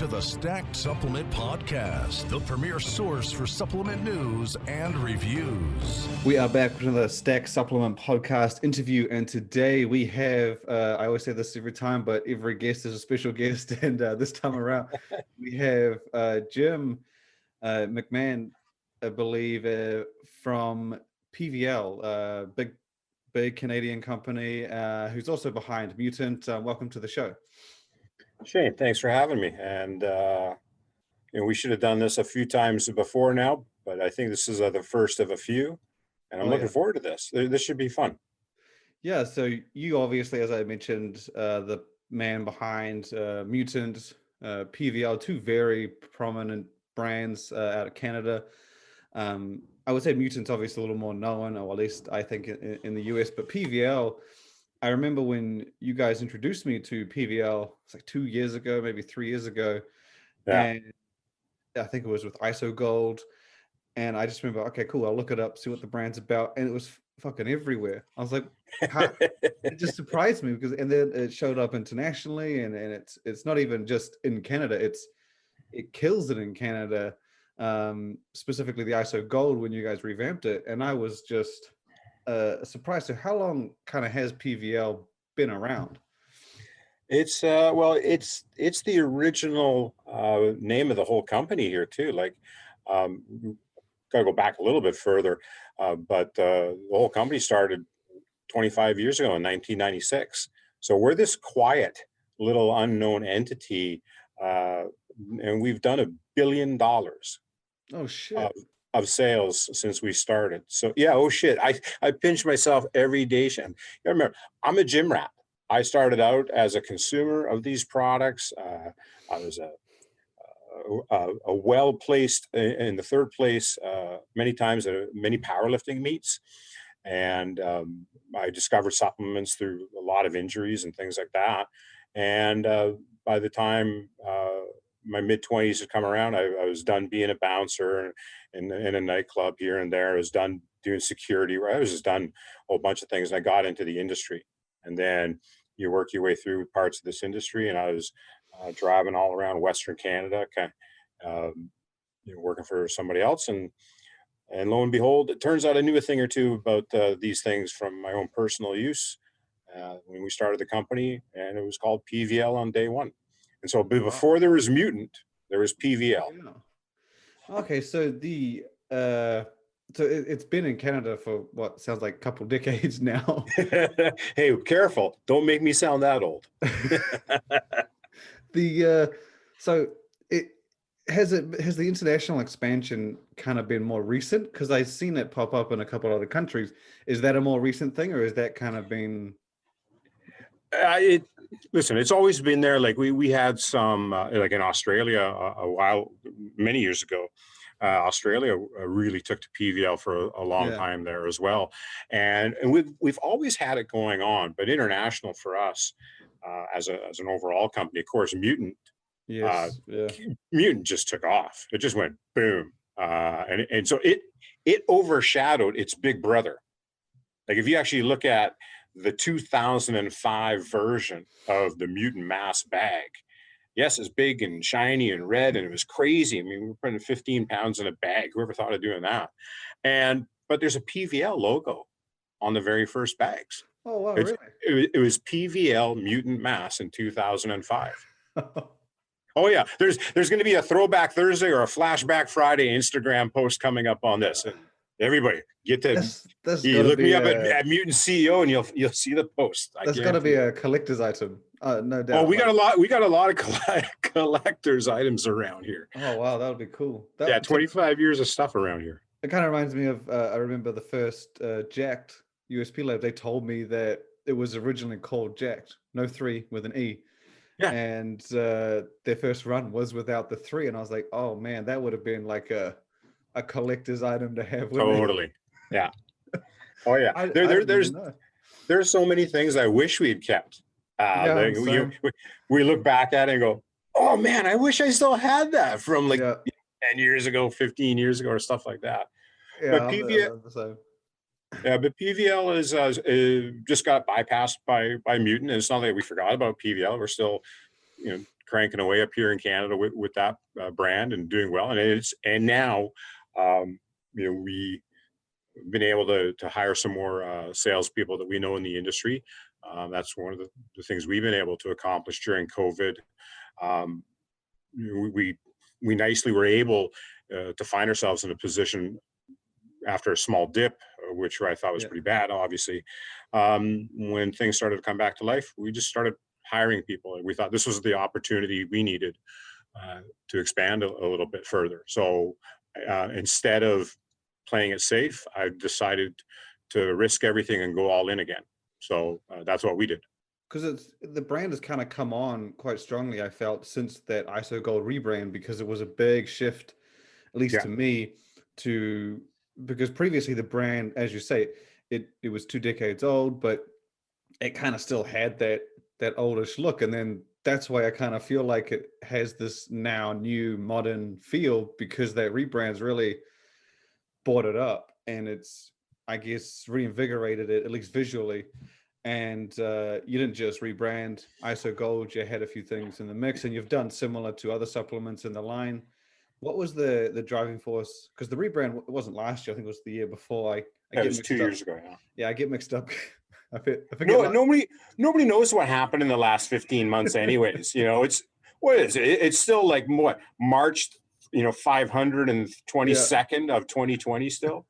to the Stacked Supplement Podcast, the premier source for supplement news and reviews. We are back with another Stacked Supplement Podcast interview, and today we have, I always say this every time, but every guest is a special guest, and this time around we have Jim McMahon, I believe, from PVL, big Canadian company, who's also behind Mutant. Welcome to the show. Shane, thanks for having me. And we should have done this a few times before now, but I think this is the first of a few, and I'm looking forward to this. This should be fun. Yeah, so you obviously, as I mentioned, the man behind Mutant, PVL, two very prominent brands out of Canada. I would say Mutant's obviously a little more known, or at least I think in the US, but PVL, I remember when you guys introduced me to PVL, it's like 2 years ago, maybe 3 years ago. Yeah. And I think it was with ISO Gold. And I just remember, okay, cool, I'll look it up, see what the brand's about. And it was fucking everywhere. I was like, it just surprised me because, and then it showed up internationally, and it's not even just in Canada, it kills it in Canada, specifically the ISO Gold when you guys revamped it. And I was just surprised. So how long kind of has PVL been around? It's it's the original name of the whole company here too. Like, gotta go back a little bit further, but the whole company started 25 years ago in 1996. So we're this quiet little unknown entity, and we've done $1 billion. Oh shit. Of sales since we started. So yeah, oh shit. I pinch myself every day, Shem. You remember, I'm a gym rat. I started out as a consumer of these products. I was a well-placed in the third place many times at many powerlifting meets. And I discovered supplements through a lot of injuries and things like that. And by the time my mid-20s had come around, I was done being a bouncer in a nightclub here and there. I was done doing security. I was just done a whole bunch of things, and I got into the industry. And then you work your way through parts of this industry, and I was driving all around Western Canada, working for somebody else. And lo and behold, it turns out I knew a thing or two about these things from my own personal use when we started the company, and it was called PVL on day one. And so before there was Mutant, there was PVL. Yeah. Okay, so it's been in Canada for what sounds like a couple decades now. Hey, careful! Don't make me sound that old. So has the international expansion kind of been more recent? Because I've seen it pop up in a couple other countries. Is that a more recent thing, or is that kind of been? Listen, it's always been there. Like we had some, like in Australia many years ago. Australia really took to PVL for a long time there as well, and we've always had it going on. But international for us, as an overall company, of course, Mutant, Mutant just took off. It just went boom, and so it overshadowed its big brother. Like if you actually look at the 2005 version of the Mutant Mass bag. Yes, it's big and shiny and red, and it was crazy. I mean, we were putting 15 pounds in a bag. Whoever thought of doing that? But there's a PVL logo on the very first bags. Oh, wow, really? It was PVL Mutant Mass in 2005. Oh yeah, there's going to be a Throwback Thursday or a Flashback Friday Instagram post coming up on this. And everybody, get to you look me up at Mutant CEO, and you'll see the post. That's got to be a collector's item, no doubt. Oh, we got a lot of collector's items around here. Oh wow, that would be cool. 25 years of stuff around here. It kind of reminds me of I remember the first Jacked USP Lab. They told me that it was originally called Jacked, no 3 with an E. Yeah. And their first run was without the 3, and I was like, oh man, that would have been like a collector's item to have. Totally. Yeah. Oh yeah. There's so many things I wish we had kept. We look back at it and go, oh man, I wish I still had that from 10 years ago, 15 years ago, or stuff like that. Yeah, but PVL is just got bypassed by Mutant, and it's not that we forgot about PVL. We're still cranking away up here in Canada with that brand and doing well. And now, we've been able to hire some more salespeople that we know in the industry. That's one of the things we've been able to accomplish during COVID. We nicely were able to find ourselves in a position after a small dip, which I thought was pretty bad, obviously. When things started to come back to life, we just started hiring people. And we thought this was the opportunity we needed to expand a little bit further. So instead of playing it safe, I decided to risk everything and go all in again. So that's what we did. Because the brand has kind of come on quite strongly, I felt, since that ISO Gold rebrand, because it was a big shift, at least to me, because previously the brand, as you say, it was 2 decades old, but it kind of still had that oldish look. And then that's why I kind of feel like it has this now new modern feel, because that rebrand's really brought it up, and it's, I guess, reinvigorated it, at least visually. And you didn't just rebrand ISO Gold, you had a few things in the mix, and you've done similar to other supplements in the line. What was the driving force? Because the rebrand wasn't last year, I think it was the year before. It was 2 years ago. Yeah, I get mixed up. I forget. Nobody knows what happened in the last 15 months anyways. What is it? It's still like what, March, 522nd of 2020 still.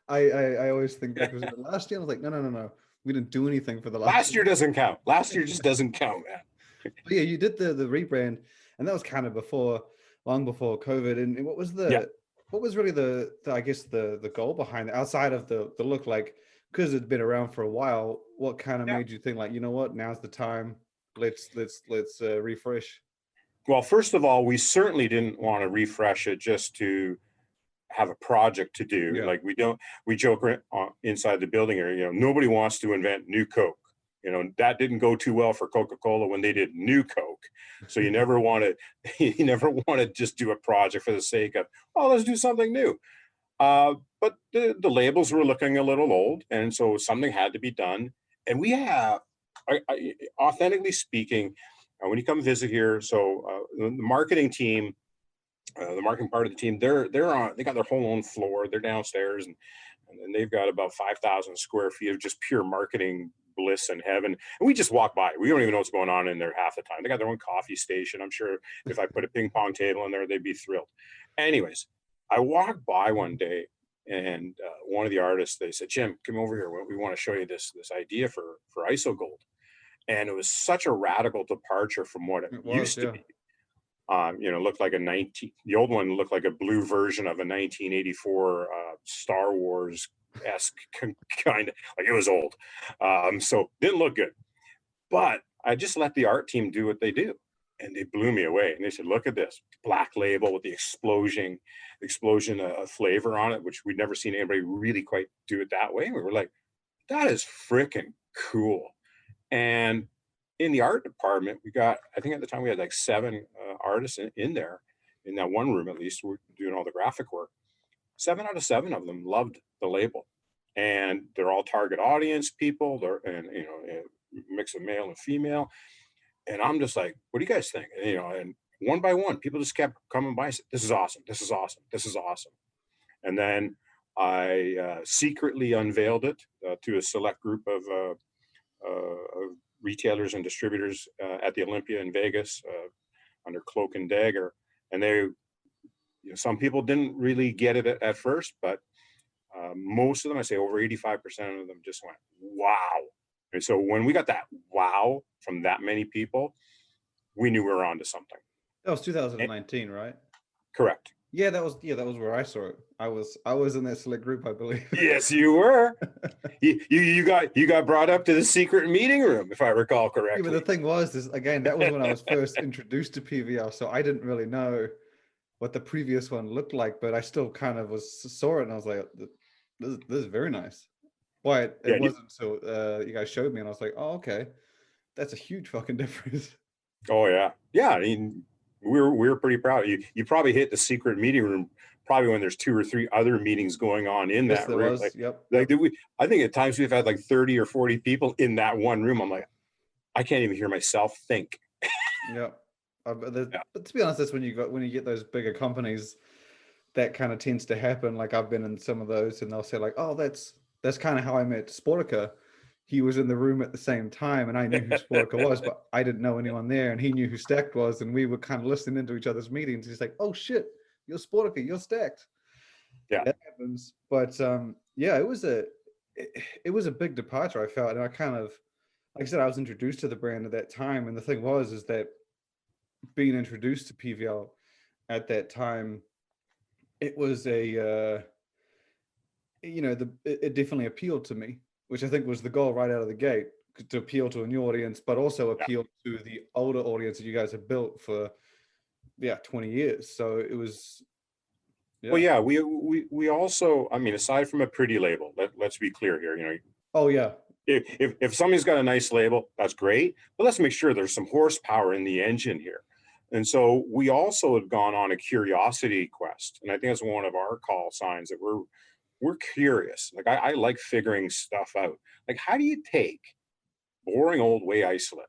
I always think that was last year. I was like, no. We didn't do anything for the last year. Doesn't count. Last year just doesn't count, man. But yeah, you did the rebrand, and that was kind of long before COVID. And what was really the I guess the goal behind it, outside of the look, like, because it's been around for a while? What kind of made you think, like, you know what, now's the time, let's refresh? Well, first of all, we certainly didn't want to refresh it just to have a project to do. Like, we joke inside the building area, nobody wants to invent new Coke. That didn't go too well for Coca-Cola when they did new Coke. So you never want to just do a project for the sake of, let's do something new. But the labels were looking a little old, and so something had to be done. And we have, authentically speaking, when you come visit here, so the marketing team, the marketing part of the team, they got their whole own floor. They're downstairs, and they've got about 5,000 square feet of just pure marketing bliss and heaven. And we just walk by. We don't even know what's going on in there half the time. They got their own coffee station. I'm sure if I put a ping pong table in there, they'd be thrilled. Anyways, I walked by one day, and one of the artists, they said, "Jim, come over here. We want to show you this idea for ISO Gold." And it was such a radical departure from what it used to be. Looked like the old one looked like a blue version of a 1984 Star Wars-esque kind of, like, it was old. So didn't look good. But I just let the art team do what they do, and they blew me away. And they said, "Look at this black label with the explosion of flavor on it," which we'd never seen anybody really quite do it that way. And we were like, that is freaking cool. And in the art department, I think at the time we had like 7 artists in there, in that one room at least, we're doing all the graphic work. 7 out of 7 of them loved the label, and they're all target audience people. A mix of male and female. And I'm just like, what do you guys think? And one by one, people just kept coming by and said, "This is awesome. This is awesome. This is awesome." And then I secretly unveiled it to a select group of retailers and distributors at the Olympia in Vegas under Cloak and Dagger. And some people didn't really get it at first, but most of them, I say over 85% of them, just went, "Wow." And so when we got that wow from that many people, we knew we were onto something. That was 2019, right? Correct. Yeah, that was where I saw it. I was in that select group, I believe. Yes, you were. you got brought up to the secret meeting room, if I recall correctly. Yeah, but the thing was, again, that was when I was first introduced to PVL, so I didn't really know what the previous one looked like, but I still kind of saw it, and I was like, this is very nice. But it wasn't until you guys showed me, and I was like, oh, okay, that's a huge fucking difference. Oh yeah, yeah. I mean, we're pretty proud. You probably hit the secret meeting room probably when there's 2 or 3 other meetings going on in that room. I think at times we've had like 30 or 40 people in that one room. I'm like, I can't even hear myself think. Yeah. But to be honest, that's when you get those bigger companies, that kind of tends to happen. Like I've been in some of those, and they'll say like, "Oh, that's kind of how I met Sportica. He was in the room at the same time, and I knew who Sportica was, but I didn't know anyone there, and he knew who Stacked was, and we were kind of listening into each other's meetings. He's like, "Oh shit, you're Sportica, you're Stacked." Yeah, that happens. But yeah, it was a big departure, I felt, and I kind of, like I said, I was introduced to the brand at that time, and the thing is that being introduced to PVL at that time, it was it definitely appealed to me, which I think was the goal right out of the gate, to appeal to a new audience, but also appeal to the older audience that you guys have built for 20 years. So it was well, yeah, we also, I mean, aside from a pretty label, let's be clear here, you know. Oh yeah. If somebody's got a nice label, that's great, but let's make sure there's some horsepower in the engine here. And so we also had gone on a curiosity quest, and I think that's one of our call signs, that we're curious. Like I like figuring stuff out. Like, how do you take boring old whey isolate?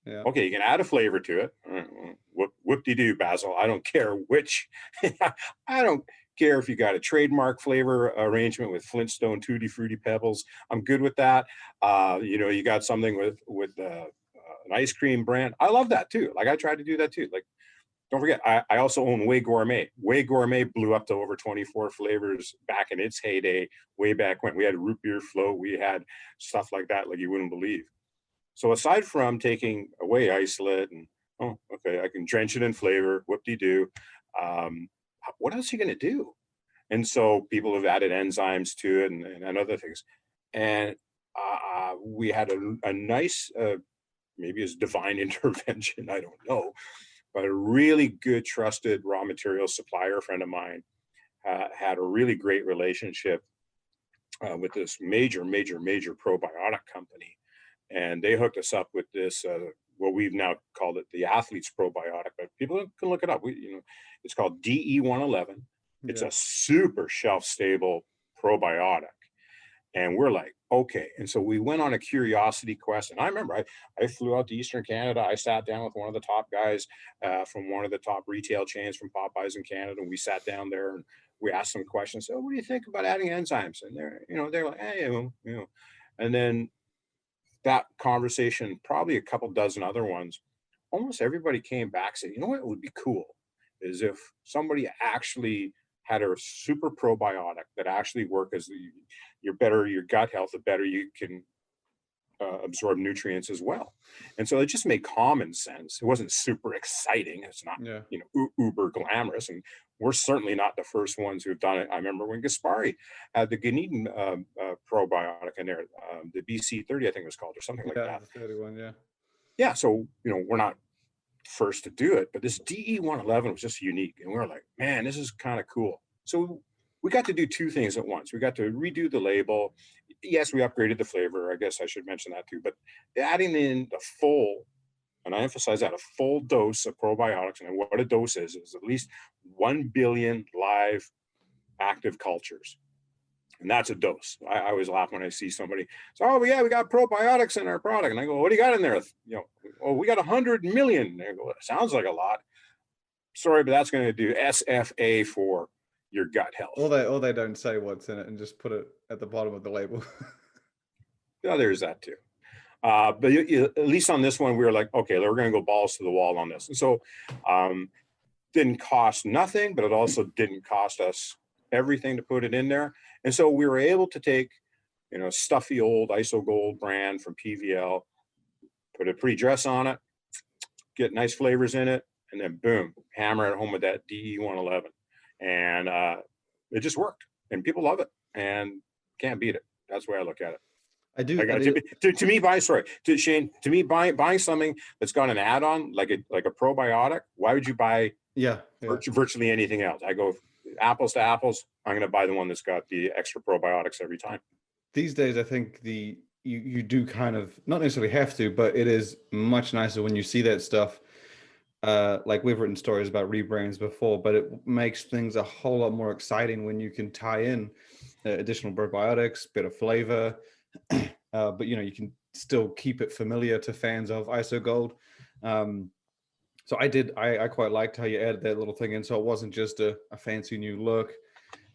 Yeah. Okay, you can add a flavor to it. Whoop-de-doo, Basil. I don't care which. I don't care if you got a trademark flavor arrangement with Flintstone Tutti Fruity Pebbles. I'm good with that. You got something with an ice cream brand. I love that too. Like I tried to do that too. Like, don't forget, I also own Whey Gourmet. Whey Gourmet blew up to over 24 flavors back in its heyday, way back when. We had root beer float. We had stuff like that, like you wouldn't believe. So aside from taking away isolate and, oh, okay, I can drench it in flavor, whoop-de-doo, what else are you going to do? And so people have added enzymes to it and other things. And we had a nice, maybe it's divine intervention, I don't know, but a really good trusted raw material supplier friend of mine had a really great relationship with this major probiotic company. And they hooked us up with this, what we've now called it the athlete's probiotic, but people can look it up. It's called DE111. It's a super shelf stable probiotic. And we're like, okay. And so we went on a curiosity quest. And I remember I flew out to Eastern Canada. I sat down with one of the top guys from one of the top retail chains from Popeyes in Canada. And we sat down there and we asked some questions. So what do you think about adding enzymes? And they're like, hey, and then that conversation, probably a couple dozen other ones, almost everybody came back and said, you know what would be cool is if somebody actually had a super probiotic that actually worked as your gut health, the better you can absorb nutrients as well. And so it just made common sense. It wasn't super exciting. It's not, uber glamorous. And we're certainly not the first ones who've done it. I remember when Gaspari had the Ganeden probiotic in there, the BC30, I think it was called, or something like that. The 31, yeah. Yeah, so, we're not first to do it, but this DE111 was just unique. And we were like, man, this is kind of cool. So we got to do two things at once. We got to redo the label. Yes, we upgraded the flavor. I guess I should mention that too. But adding in the full, and I emphasize that, a full dose of probiotics, and what a dose is at least 1 billion live active cultures. And that's a dose. I always laugh when I see somebody say, oh, yeah, we got probiotics in our product. And I go, what do you got in there? We got 100 million. And I go, it sounds like a lot. Sorry, but that's going to do SFA for your gut health. Or they don't say what's in it and just put it at the bottom of the label. Yeah, there's that too. But at least on this one, we were like, okay, we're going to go balls to the wall on this. And so didn't cost nothing, but it also didn't cost us everything to put it in there. And so we were able to take, stuffy old ISO Gold brand from PVL, put a pre-dress on it, get nice flavors in it, and then boom, hammer it home with that DE111. And it just worked, and people love it, and can't beat it. That's the way I look at it. I do. To me, Shane, buying something that's got an add-on like a probiotic, why would you buy virtually anything else? I go apples to apples. I'm going to buy the one that's got the extra probiotics every time. These days, I think you do kind of not necessarily have to, but it is much nicer when you see that stuff. Like we've written stories about rebrands before, but it makes things a whole lot more exciting when you can tie in additional probiotics, better flavor, but you can still keep it familiar to fans of ISO Gold. So I quite liked how you added that little thing in. So it wasn't just a fancy new look.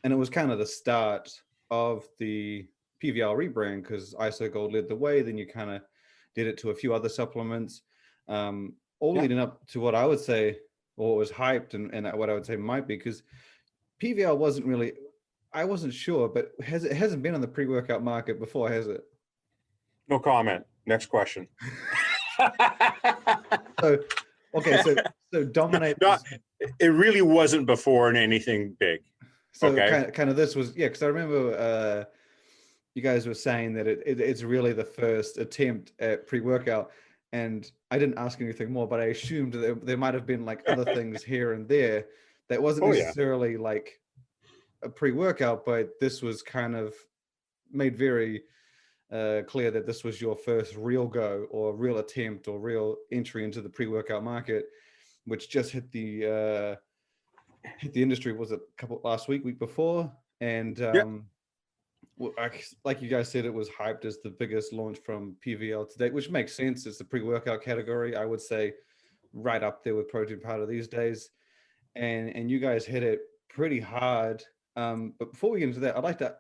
And it was kind of the start of the PVL rebrand, because ISO Gold led the way. Then you kind of did it to a few other supplements, all leading up to what I would say, or was hyped, and what I would say might be, because PVL wasn't really, I wasn't sure, but it hasn't been on the pre-workout market before, has it? No comment. Next question. So, okay, so DOMIN8. No, it really wasn't before in anything big. So okay. kind of this was, yeah, because I remember you guys were saying that it's really the first attempt at pre-workout, and I didn't ask anything more, but I assumed that there might have been like other things here and there that wasn't necessarily like a pre-workout, but this was kind of made very clear that this was your first real go, or real attempt, or real entry into the pre-workout market, which just hit the industry, was it last week before, and like you guys said, it was hyped as the biggest launch from PVL to date, which makes sense. It's the pre-workout category, I would say, right up there with protein powder these days, and you guys hit it pretty hard. But before we get into that, I'd like to,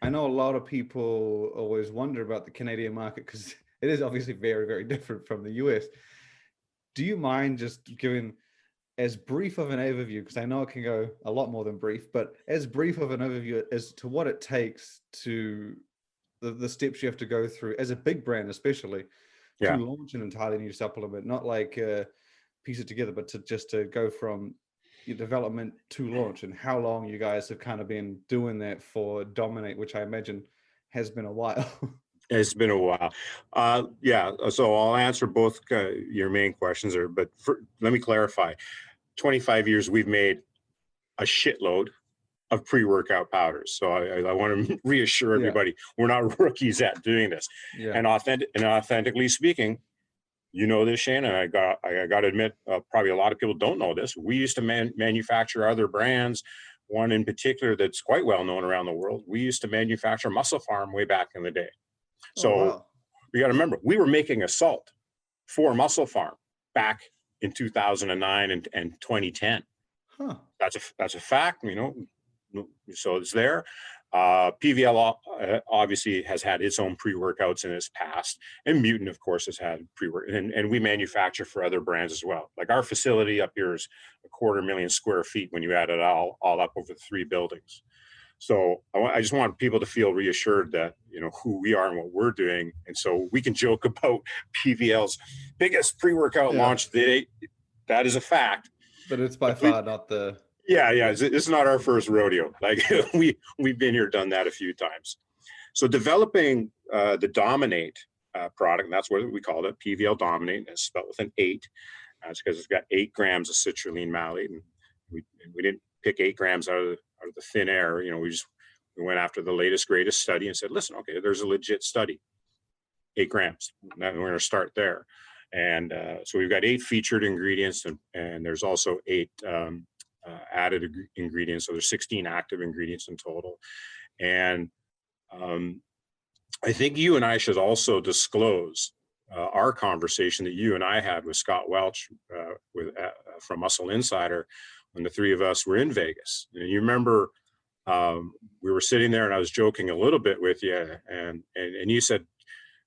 I know a lot of people always wonder about the Canadian market, because it is obviously very, very different from the US. Do you mind just giving as brief of an overview, because I know it can go a lot more than brief, but as brief of an overview as to what it takes to the steps you have to go through as a big brand, especially to launch an entirely new supplement, not like piece it together, but to go from your development to launch, and how long you guys have kind of been doing that for DOMIN8, which I imagine has been a while. It's been a while. So I'll answer both your main questions, but let me clarify. 25 years, we've made a shitload of pre-workout powders. So I want to reassure everybody, we're not rookies at doing this. And authentically speaking, you know this, Shane, and I got to admit, probably a lot of people don't know this. We used to manufacture other brands. One in particular that's quite well known around the world. We used to manufacture Muscle Farm way back in the day. So we got to remember, we were making a salt for Muscle Farm back in 2009 and 2010. That's a fact, you know. So it's there. PVL obviously has had its own pre-workouts in its past, and Mutant, of course, has had pre-work, and we manufacture for other brands as well. Like our facility up here is 250,000 square feet when you add it all up over 3 buildings. So I just want people to feel reassured that, you know, who we are and what we're doing. And so we can joke about PVL's biggest pre-workout launch to date. That is a fact. But it's by far not the... It's not our first rodeo. Like we've been here, done that a few times. So developing the DOMIN8 product, and that's what we called it, PVL DOMIN8, it's spelled with an 8. That's because it's got 8 grams of citrulline malate, and we didn't pick 8 grams out of the thin air. You know, we went after the latest, greatest study and said, listen, okay, there's a legit study, 8 grams. We're going to start there. And so we've got 8 featured ingredients, and there's also 8 added ingredients. So there's 16 active ingredients in total. And I think you and I should also disclose our conversation that you and I had with Scott Welch from Muscle Insider when the 3 of us were in Vegas. And you remember we were sitting there and I was joking a little bit with you, and you said,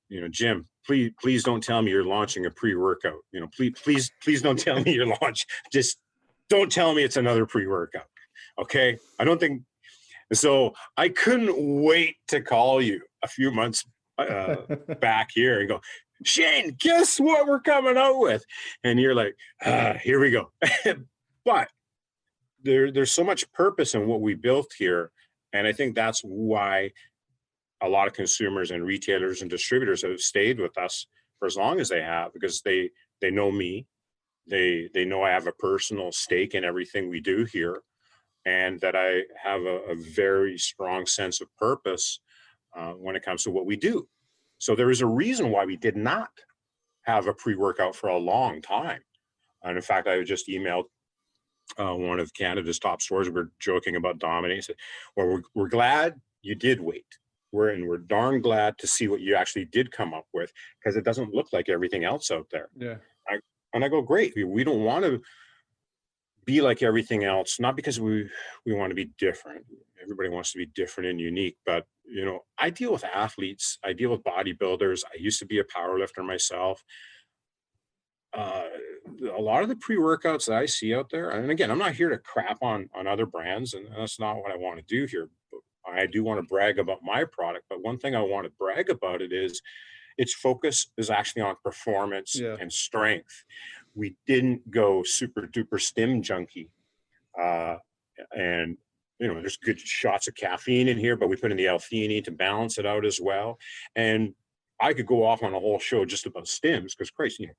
you know, Jim, please don't tell me you're launching a pre-workout. You know, please don't tell me you're just don't tell me it's another pre-workout. Okay. I don't think so. I couldn't wait to call you a few months back here and go, Shane, guess what we're coming out with? And you're like, here we go. But there's so much purpose in what we built here. And I think that's why a lot of consumers and retailers and distributors have stayed with us for as long as they have, because they know me. They know I have a personal stake in everything we do here, and that I have a very strong sense of purpose when it comes to what we do. So there is a reason why we did not have a pre-workout for a long time. And in fact, I just emailed one of Canada's top stores. We're joking about DOMIN8. Said, well, we're glad you did wait. We're darn glad to see what you actually did come up with, because it doesn't look like everything else out there. Yeah. And I go, great. We don't want to be like everything else, not because we want to be different. Everybody wants to be different and unique, but you know, I deal with athletes, I deal with bodybuilders. I used to be a power lifter myself. A lot of the pre-workouts that I see out there, and again, I'm not here to crap on other brands, and that's not what I want to do here. But I do want to brag about my product, but one thing I want to brag about it is its focus is actually on performance Yeah. and strength. We didn't go super duper stim junkie. And you know, there's good shots of caffeine in here, but we put in the L-theanine to balance it out as well. And I could go off on a whole show just about stims, because Christ, you know,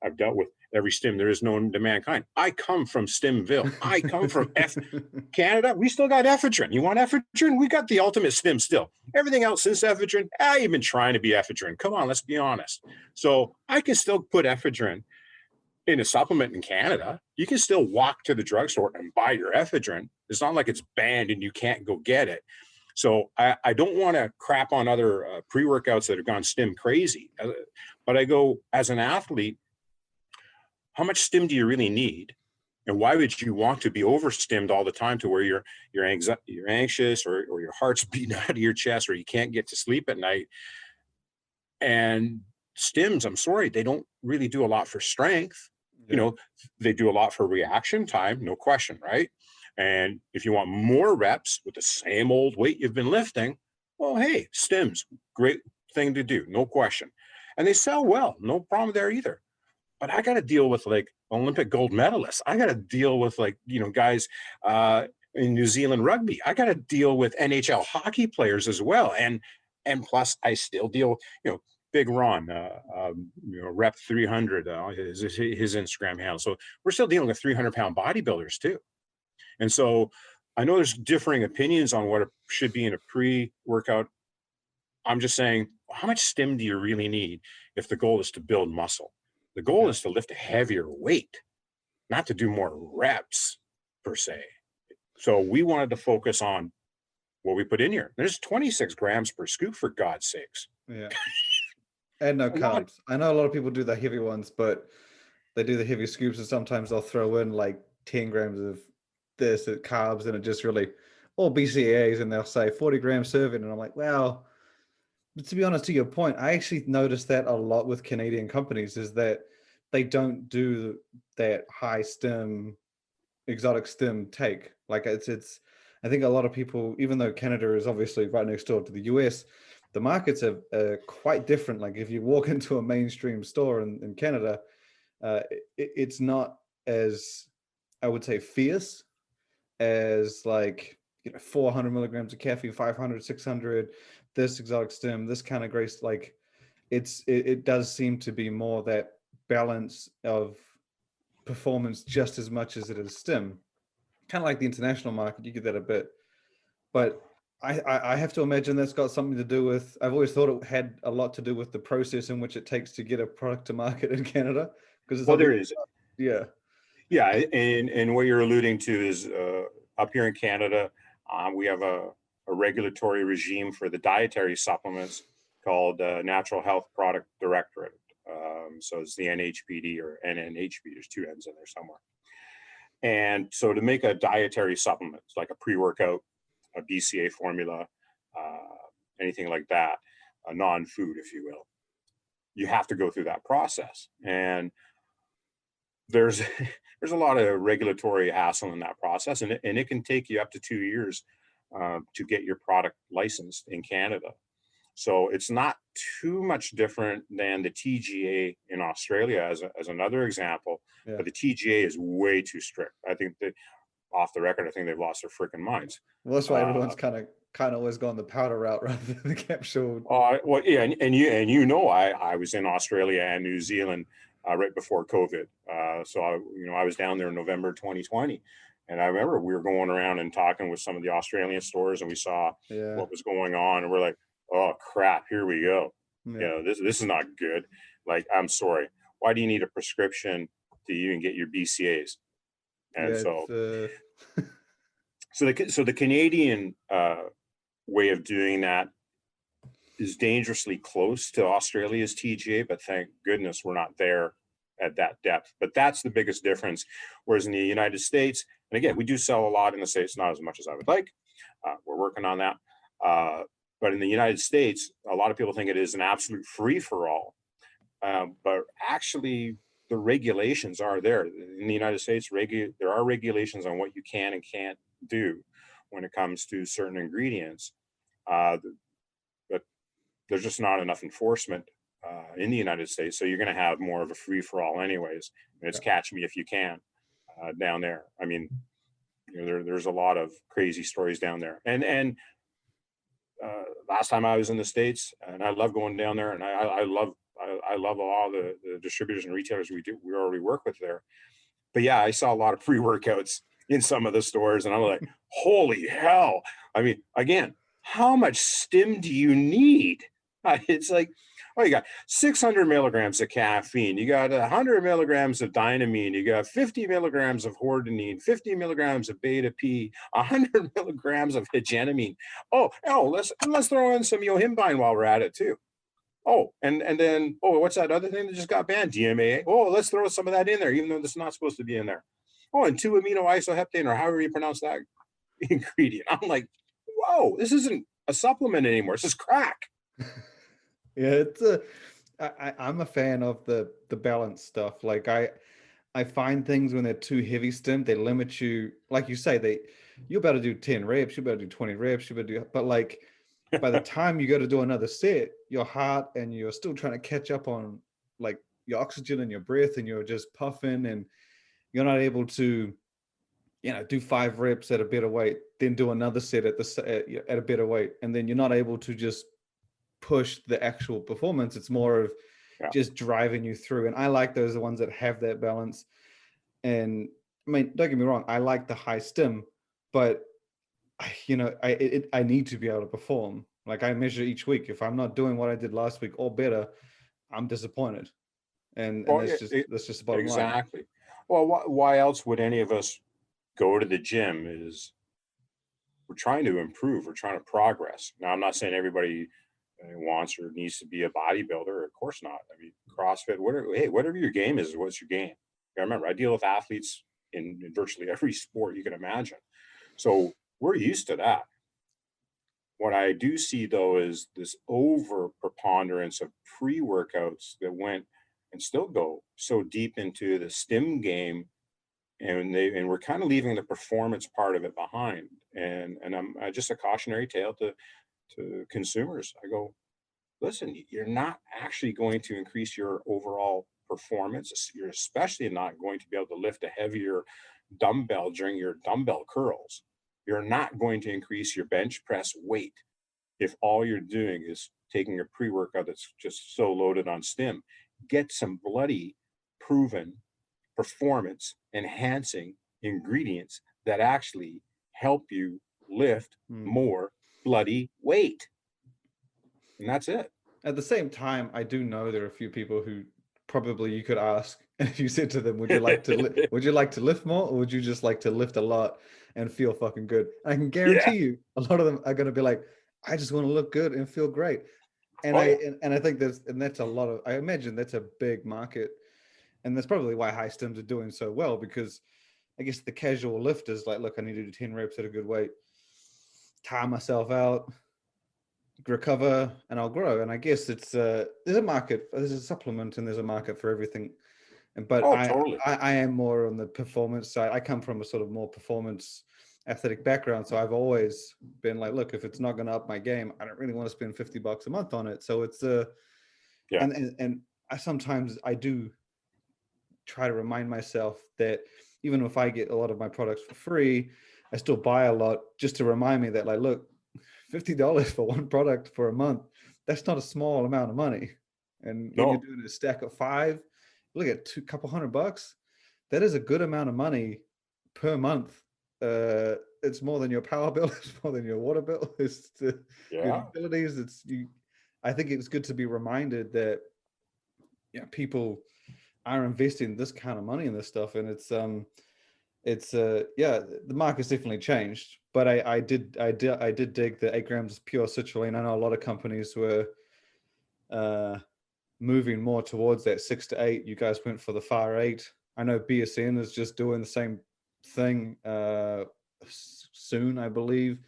I've dealt with every stim there is known to mankind. I come from Stimville. I come from Canada. We still got ephedrine. You want ephedrine? We got the ultimate stim still. Everything else since ephedrine, you've been trying to be ephedrine. Come on, let's be honest. So I can still put ephedrine in a supplement in Canada. You can still walk to the drugstore and buy your ephedrine. It's not like it's banned and you can't go get it. So I don't want to crap on other pre-workouts that have gone stim crazy. But I go, as an athlete, how much stim do you really need? And why would you want to be over-stimmed all the time to where you're anxious or your heart's beating out of your chest or you can't get to sleep at night? And stims, I'm sorry, they don't really do a lot for strength. Yeah. You know, they do a lot for reaction time, no question, right? And if you want more reps with the same old weight you've been lifting, well, hey, stims, great thing to do, no question. And they sell well, no problem there either. But I got to deal with like Olympic gold medalists. I got to deal with like, you know, guys in New Zealand rugby. I got to deal with NHL hockey players as well. And plus I still deal, you know, Big Ron, you know, Rep 300, his Instagram handle. So we're still dealing with 300-pound bodybuilders too. And so I know there's differing opinions on what it should be in a pre-workout. I'm just saying, how much stim do you really need if the goal is to build muscle? The goal is to lift a heavier weight, not to do more reps per se. So we wanted to focus on what we put in here. There's 26 grams per scoop, for God's sakes. Yeah. And no carbs. I know a lot of people do the heavy ones, but they do the heavy scoops and sometimes they'll throw in like 10 grams of this carbs and it just really, or BCAAs, and they'll say 40 grams serving. And I'm like, wow. But to be honest, to your point, I actually noticed that a lot with Canadian companies is that they don't do that high stim, exotic stim take. Like it's, I think a lot of people, even though Canada is obviously right next door to the US, the markets are quite different. Like if you walk into a mainstream store in Canada, it's not as, I would say, fierce as like, you know, 400 milligrams of caffeine, 500, 600, this exotic stim, this kind of grace. Like it does seem to be more that balance of performance just as much as it is stim. Kind of like the international market, you get that a bit. But I have to imagine that's got something to do with, I've always thought it had a lot to do with the process in which it takes to get a product to market in Canada. Because well, there is. Yeah. Yeah, and what you're alluding to is up here in Canada, we have a regulatory regime for the dietary supplements called Natural Health Product Directorate. So it's the NHPD or NNHP, there's two N's in there somewhere. And so to make a dietary supplement, like a pre-workout, a BCA formula, anything like that, a non-food, if you will, you have to go through that process. And there's a lot of regulatory hassle in that process, and it can take you up to 2 years to get your product licensed in Canada. So it's not too much different than the TGA in Australia as another example, but the TGA is way too strict. I think that off the record, I think they've lost their freaking minds. Well, that's why everyone's kind of always gone the powder route rather than the capsule. Well, yeah, and you know, I was in Australia and New Zealand right before COVID. So I was down there in November 2020, and I remember we were going around and talking with some of the Australian stores, and we saw what was going on, and we're like, oh crap, here we go. You know, this is not good. Like, I'm sorry, why do you need a prescription to even get your BCAAs? And so the Canadian way of doing that is dangerously close to Australia's TGA, but thank goodness we're not there at that depth. But that's the biggest difference. Whereas in the United States, and again, we do sell a lot in the States, not as much as I would like. We're working on that. But in the United States, a lot of people think it is an absolute free-for-all. But actually, the regulations are there. In the United States, there are regulations on what you can and can't do when it comes to certain ingredients. But there's just not enough enforcement in the United States. So you're going to have more of a free-for-all anyways. And it's catch me if you can down there. I mean, you know, there's a lot of crazy stories down there. And last time I was in the States, and I love going down there, and I love all the distributors and retailers we already work with there. But yeah, I saw a lot of pre-workouts in some of the stores, and I'm like, holy hell. I mean, again, how much stim do you need? It's like, oh, you got 600 milligrams of caffeine, you got 100 milligrams of dynamine, you got 50 milligrams of hordenine, 50 milligrams of beta P, 100 milligrams of hegelamine. Oh, let's throw in some yohimbine while we're at it too. Oh, and then, oh, what's that other thing that just got banned? DMAA. Oh, let's throw some of that in there, even though it's not supposed to be in there. Oh, and 2-amino isoheptane, or however you pronounce that ingredient. I'm like, whoa, this isn't a supplement anymore. This is crack. Yeah, I'm a fan of the balanced stuff. Like I find things when they're too heavy stim, they limit you. Like you say, you're about to do 10 reps, you're about to do 20 reps, but like by the time you go to do another set, your heart and you're still trying to catch up on like your oxygen and your breath, and you're just puffing, and you're not able to, you know, do 5 reps at a better weight, then do another set at a better weight, and then you're not able to just push the actual performance. It's more of just driving you through. And I like those, the ones that have that balance. And I mean, don't get me wrong, I like the high stim, but I need to be able to perform. Like I measure each week. If I'm not doing what I did last week or better, I'm disappointed. And that's just the bottom line. Exactly. Well, why else would any of us go to the gym? Is we're trying to improve, we're trying to progress. Now, I'm not saying everybody wants or needs to be a bodybuilder. Of course not. I mean, CrossFit, whatever your game is, what's your game? I remember, I deal with athletes in virtually every sport you can imagine. So we're used to that. What I do see, though, is this over preponderance of pre-workouts that went and still go so deep into the stim game, and we're kind of leaving the performance part of it behind. And I'm just a cautionary tale to consumers. I go, listen, you're not actually going to increase your overall performance. You're especially not going to be able to lift a heavier dumbbell during your dumbbell curls. You're not going to increase your bench press weight if all you're doing is taking a pre-workout that's just so loaded on stim. Get some bloody proven performance enhancing ingredients that actually help you lift more bloody weight. And that's it. At the same time, I do know there are a few people who probably you could ask, and if you said to them, would you like to lift more, or would you just like to lift a lot and feel fucking good? I can guarantee you a lot of them are going to be like, I just want to look good and feel great. And I think that's a lot of, I imagine that's a big market, and that's probably why high stims are doing so well, because I guess the casual lifter is like, look, I need to do 10 reps at a good weight, tire myself out, recover, and I'll grow. And I guess it's there's a market, there's a supplement, and there's a market for everything. But totally. I am more on the performance side. I come from a sort of more performance athletic background, so I've always been like, look, if it's not going to up my game, I don't really want to spend $50 a month on it. So it's and I sometimes I do try to remind myself that even if I get a lot of my products for free, I still buy a lot just to remind me that, like, look, $50 for one product for a month, that's not a small amount of money. And when you're doing a stack of 5, look at couple $100, that is a good amount of money per month. It's more than your power bill, it's more than your water bill, it's your utilities. I think it's good to be reminded that people are investing this kind of money in this stuff, and the market's definitely changed. But I did dig the 8 grams of pure citrulline. I know a lot of companies were moving more towards that 6 to 8. You guys went for the far 8. I know BSN is just doing the same thing soon, I believe.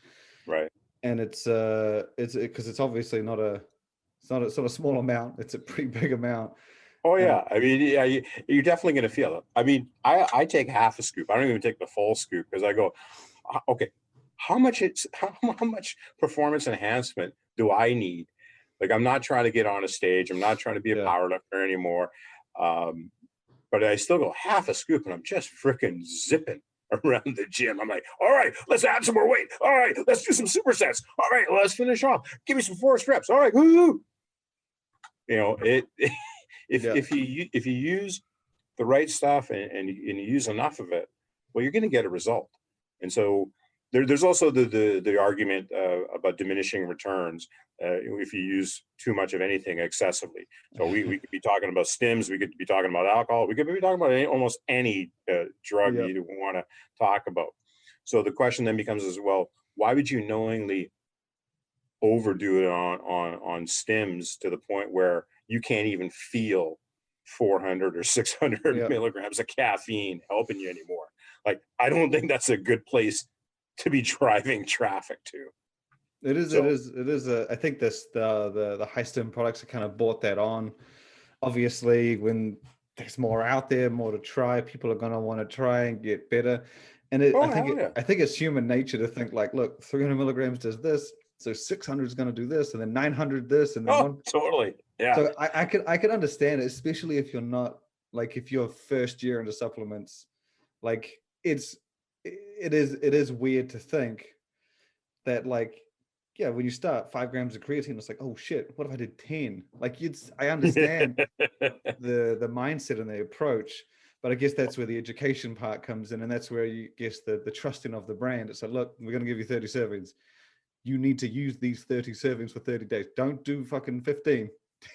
Right. And it's because it's obviously not a small amount. It's a pretty big amount. Oh yeah, I mean, yeah, you're definitely going to feel it. I mean, I take half a scoop. I don't even take the full scoop because I go, okay, how much performance enhancement do I need? Like, I'm not trying to get on a stage. I'm not trying to be a power lifter anymore. But I still go half a scoop, and I'm just freaking zipping around the gym. I'm like, all right, let's add some more weight. All right, let's do some supersets. All right, let's finish off. Give me some forced reps. All right, woo! You know, if you use the right stuff and you use enough of it, well, you're going to get a result. And so there's also the argument about diminishing returns if you use too much of anything excessively. So we could be talking about stims, we could be talking about alcohol, we could be talking about almost any drug you want to talk about. So the question then becomes as well, why would you knowingly overdo it on stims to the point where you can't even feel 400 or 600 milligrams of caffeine helping you anymore? Like, I don't think that's a good place to be driving traffic to. It is. I think the high stim products have kind of bought that on. Obviously, when there's more out there, more to try, people are going to want to try and get better. And I think it's human nature to think like, look, 300 milligrams does this, so 600 is going to do this, and then 900 this, and then totally, yeah. So I could understand it, especially if you're not like, if you're first year into supplements, like it is weird to think that, like, yeah, when you start 5 grams of creatine, it's like, oh shit, what if I did 10? Like, I understand the mindset and the approach, but I guess that's where the education part comes in, and that's where you guess the trusting of the brand. It's like, look, we're going to give you 30 servings. You need to use these 30 servings for 30 days. Don't do fucking 15.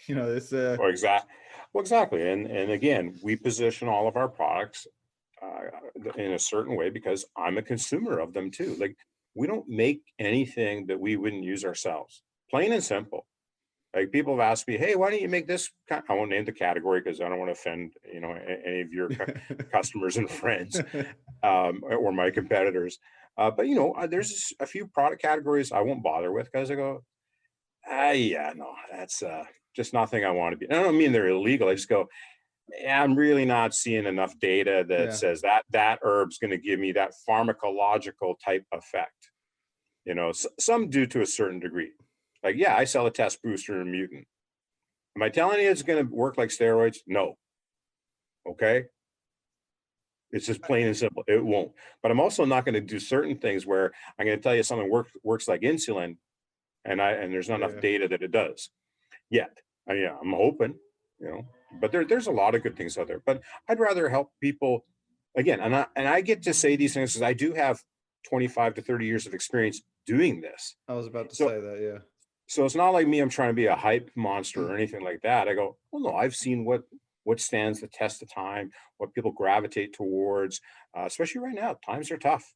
You know, it's exactly. And again, we position all of our products in a certain way because I'm a consumer of them too. Like, we don't make anything that we wouldn't use ourselves, plain and simple. Like, people have asked me, hey, why don't you make this? I won't name the category because I don't want to offend, you know, any of your customers and friends or my competitors. But, you know, there's a few product categories I won't bother with because I go, yeah, no, that's just nothing I want to be. I don't mean they're illegal. I just go, yeah, I'm really not seeing enough data that says that herb's going to give me that pharmacological type effect. You know, some do to a certain degree. Like, yeah, I sell a test booster in mutant. Am I telling you it's going to work like steroids? No. Okay. It's just plain and simple. It won't. But I'm also not going to do certain things where I'm going to tell you something works like insulin, and there's not enough data that it does yet. I'm hoping, you know, but there's a lot of good things out there. But I'd rather help people again, and I get to say these things because I do have 25 to 30 years of experience doing this. I was about to say that, yeah. So it's not like me, I'm trying to be a hype monster or anything like that. I go, well, no, I've seen what stands the test of time, what people gravitate towards, especially right now. Times are tough.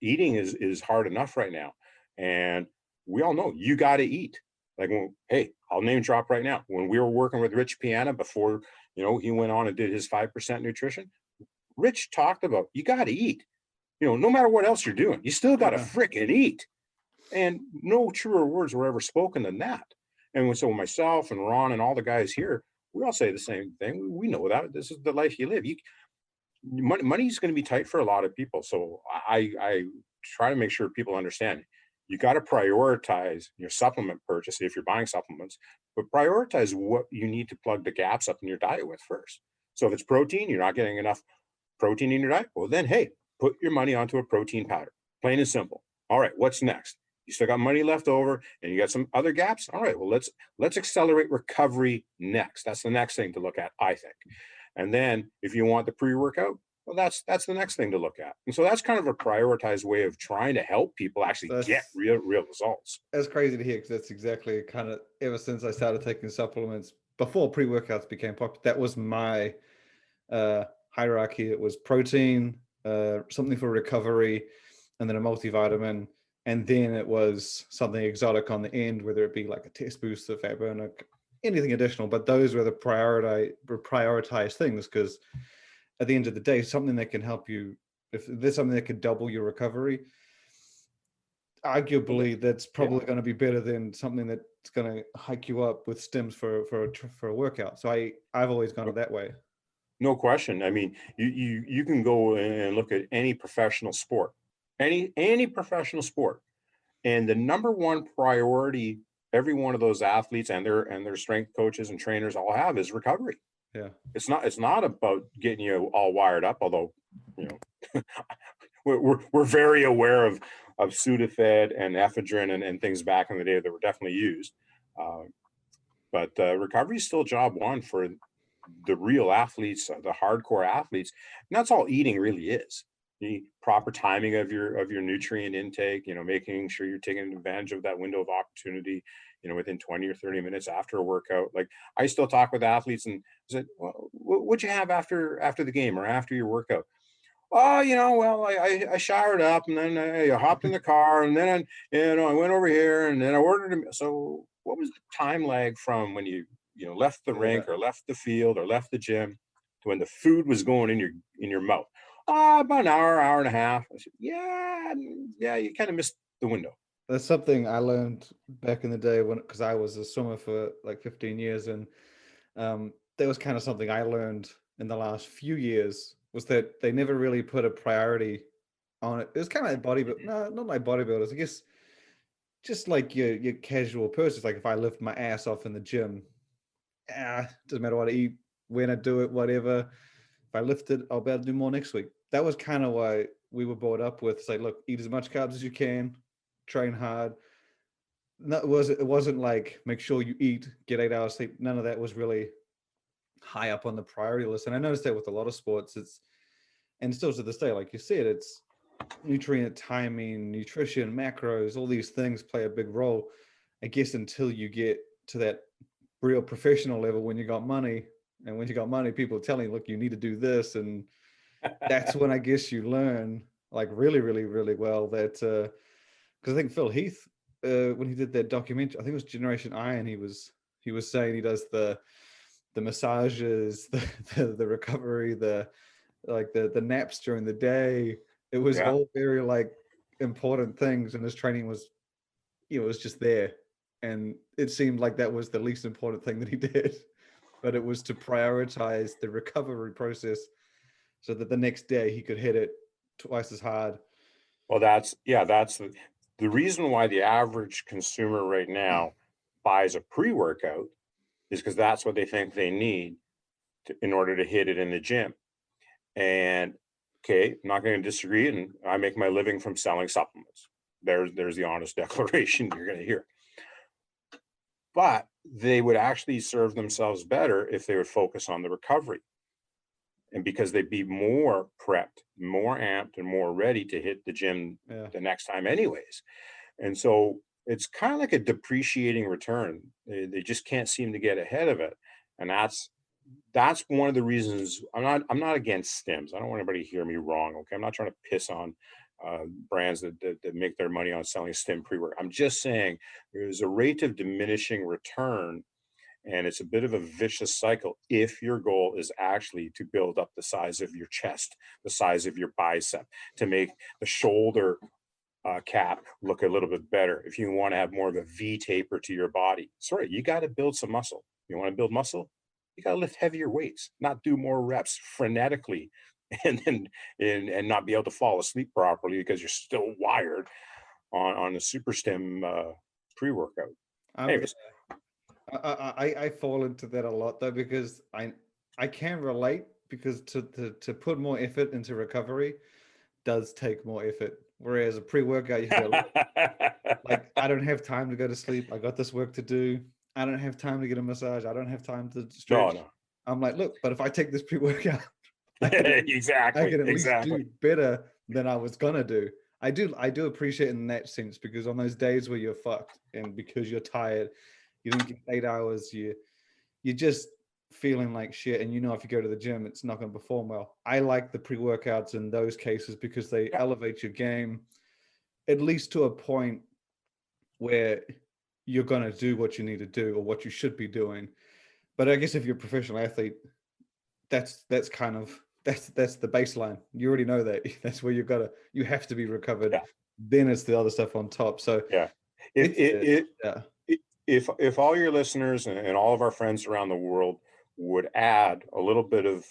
Eating is hard enough right now. And we all know you got to eat. Like, hey, I'll name drop right now. When we were working with Rich Piana before, you know, he went on and did his 5% nutrition, Rich talked about, you got to eat. You know, no matter what else you're doing, you still got to fricking eat. And no truer words were ever spoken than that. And so myself and Ron and all the guys here, we all say the same thing. We know that this is the life you live. Money is going to be tight for a lot of people. So I try to make sure people understand you got to prioritize your supplement purchase if you're buying supplements, but prioritize what you need to plug the gaps up in your diet with first. So if it's protein, you're not getting enough protein in your diet, well then, hey, put your money onto a protein powder, plain and simple. All right, what's next? You still got money left over and you got some other gaps. All right, well, let's accelerate recovery next. That's the next thing to look at, I think. And then if you want the pre-workout, well, that's the next thing to look at. And so that's kind of a prioritized way of trying to help people actually get real results. That's crazy to hear, because that's exactly kind of, ever since I started taking supplements, before pre-workouts became popular, that was my hierarchy. It was protein, something for recovery, and then a multivitamin. And then it was something exotic on the end, whether it be like a test booster, fat burner, anything additional, but those were the prioritized things, because at the end of the day, something that can help you, if there's something that could double your recovery, arguably that's probably going to be better than something that's going to hike you up with stims for a workout. So I've always gone that way. No question. I mean, you can go and look at any professional sport, any professional sport, and the number one priority every one of those athletes and their strength coaches and trainers all have is recovery. Yeah. It's not about getting you all wired up, although, you know, we're very aware of Sudafed and ephedrine and things back in the day that were definitely used. But recovery is still job one for the real athletes, the hardcore athletes. And that's all eating really is. The proper timing of your nutrient intake, you know, making sure you're taking advantage of that window of opportunity, you know, within 20 or 30 minutes after a workout. Like, I still talk with athletes and said, well, what'd you have after the game or after your workout? Oh, you know, well, I showered up and then I hopped in the car and then I went over here and then I ordered them. So what was the time lag from when you left the rink or left the field or left the gym to when the food was going in your mouth? About an hour and a half. I said, yeah, you kind of missed the window. That's something I learned back in the day because I was a swimmer for like 15 years. And that was kind of something I learned in the last few years, was that they never really put a priority on it. It was kind of like bodybuilding. No, not like bodybuilders. I guess just like your casual person. Like if I lift my ass off in the gym, doesn't matter what I eat, when I do it, whatever. If I lift it, I'll be able to do more next week. That was kind of why we were brought up with, say, look, eat as much carbs as you can, train hard. No, it wasn't like make sure you eat, get 8 hours sleep. None of that was really high up on the priority list. And I noticed that with a lot of sports, and still to this day, like you said, it's nutrient timing, nutrition, macros, all these things play a big role, I guess, until you get to that real professional level when you got money. And when you got money, people are telling you, look, you need to do this. And that's when I guess you learn like really, really, really well that, because I think Phil Heath, when he did that documentary, I think it was Generation Iron, he was saying he does the massages, the recovery, the naps during the day. It was all very like important things, and his training was, it was just there. And it seemed like that was the least important thing that he did, but it was to prioritize the recovery process so that the next day he could hit it twice as hard. Well, that's the reason why the average consumer right now buys a pre-workout is because that's what they think they need in order to hit it in the gym. And okay, I'm not going to disagree. And I make my living from selling supplements. There's the honest declaration you're going to hear. But they would actually serve themselves better if they would focus on the recovery. And because they'd be more prepped, more amped, and more ready to hit the gym the next time anyways. And so it's kind of like a depreciating return. They just can't seem to get ahead of it. And that's one of the reasons I'm not against stims. I don't want anybody to hear me wrong. Okay. I'm not trying to piss on brands that make their money on selling stim pre-work. I'm just saying there's a rate of diminishing return, and it's a bit of a vicious cycle if your goal is actually to build up the size of your chest, the size of your bicep, to make the shoulder cap look a little bit better. If you want to have more of a V taper to your body, sorry, you got to build some muscle. You want to build muscle? You got to lift heavier weights, not do more reps frenetically, and not be able to fall asleep properly because you're still wired on a super stim pre-workout. Anyways. I fall into that a lot though, because I can relate, because to put more effort into recovery does take more effort. Whereas a pre-workout, you can go, like, I don't have time to go to sleep. I got this work to do. I don't have time to get a massage. I don't have time to stretch. No. I'm like, look, but if I take this pre-workout, I can at least do better than I was gonna do. I do appreciate it in that sense, because on those days where you're fucked and because you're tired, you don't get 8 hours, you're just feeling like shit, and if you go to the gym, it's not going to perform well. I like the pre-workouts in those cases because they elevate your game, at least to a point where you're going to do what you need to do or what you should be doing. But I guess if you're a professional athlete, that's kind of that's the baseline. You already know that. That's where you have to be recovered. Yeah. Then it's the other stuff on top. So Yeah. If all your listeners and all of our friends around the world would add a little bit of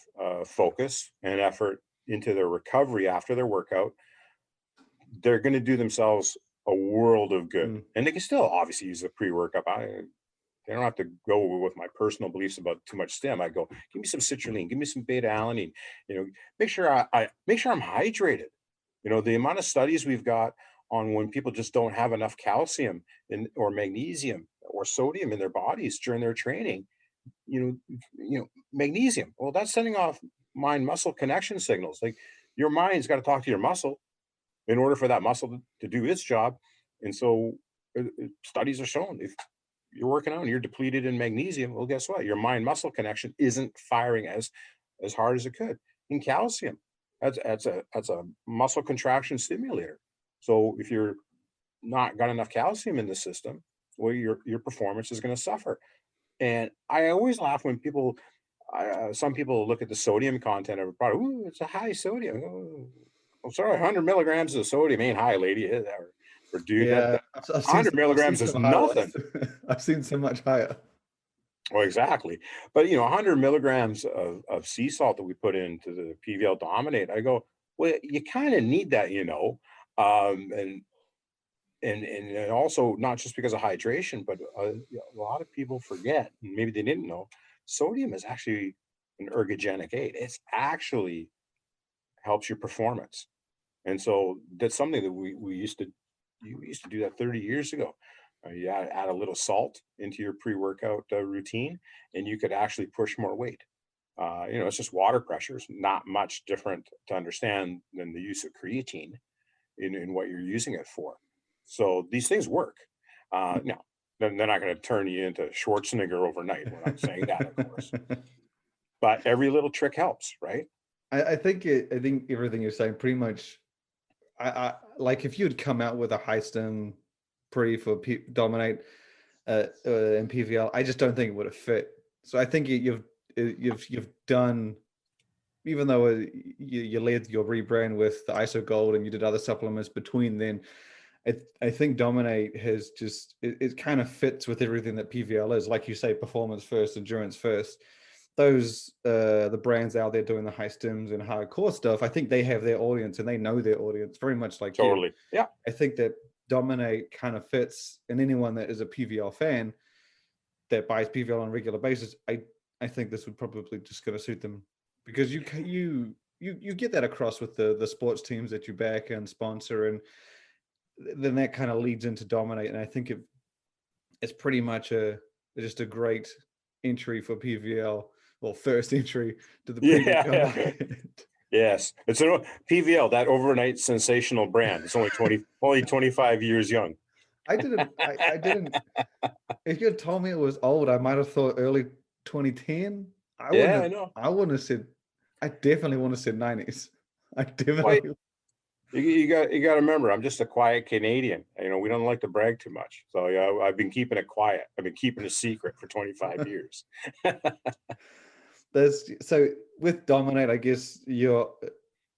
focus and effort into their recovery after their workout, they're going to do themselves a world of good. And they can still obviously use the pre-workout. They don't have to go with my personal beliefs about too much stim. I go, give me some citrulline, give me some beta alanine, make sure I'm hydrated. The amount of studies we've got on when people just don't have enough calcium or magnesium or sodium in their bodies during their training, magnesium. Well, that's sending off mind muscle connection signals. Like your mind's got to talk to your muscle in order for that muscle to do its job. And so studies are showing if you're working out and you're depleted in magnesium, well, guess what? Your mind muscle connection isn't firing as hard as it could. In calcium, that's a muscle contraction stimulator. So if you're not got enough calcium in the system, well, your performance is going to suffer. And I always laugh when some people look at the sodium content of a product. Ooh, it's a high sodium. Oh, sorry, 100 milligrams of sodium ain't high, lady. Or dude, yeah, 100 milligrams is nothing. I've seen so much higher. Well, exactly. But 100 milligrams of sea salt that we put into the PVL DOMIN8, I go, well, you kind of need that, and also not just because of hydration, but a lot of people forget, and maybe they didn't know, sodium is actually an ergogenic aid. It's actually helps your performance. And so that's something that we used to do that 30 years ago. You add a little salt into your pre-workout routine, and you could actually push more weight. It's just water pressure. It's not much different to understand than the use of creatine in what you're using it for. So these things work. Now, they're not going to turn you into Schwarzenegger overnight. We're not saying that, of course. But every little trick helps, right? I think everything you're saying pretty much. I like if you had come out with a high stim pre for DOMIN8 and PVL, I just don't think it would have fit. So I think you've done, even though you led your rebrand with the ISO Gold and you did other supplements between then, I think DOMIN8 has just it kind of fits with everything that PVL is. Like you say, performance first, endurance first. Those the brands out there doing the high stims and hardcore stuff, I think they have their audience and they know their audience very much like totally. You. Yeah. I think that DOMIN8 kind of fits, and anyone that is a PVL fan that buys PVL on a regular basis, I think this would probably just going to suit them, because you get that across with the sports teams that you back and sponsor, and then that kind of leads into DOMIN8, and I think it's pretty much just a great entry for PVL. Well, first entry to the pre-workout market. Yes, it's a PVL, that overnight sensational brand. It's only 25 years young. I didn't. If you had told me it was old, I might have thought early 2010. I know. I wouldn't have said. I definitely wouldn't have said 90s. I definitely. Well, you got to remember, I'm just a quiet Canadian. We don't like to brag too much. So I've been keeping it quiet. I've been keeping a secret for 25 years. So with DOMIN8, I guess you're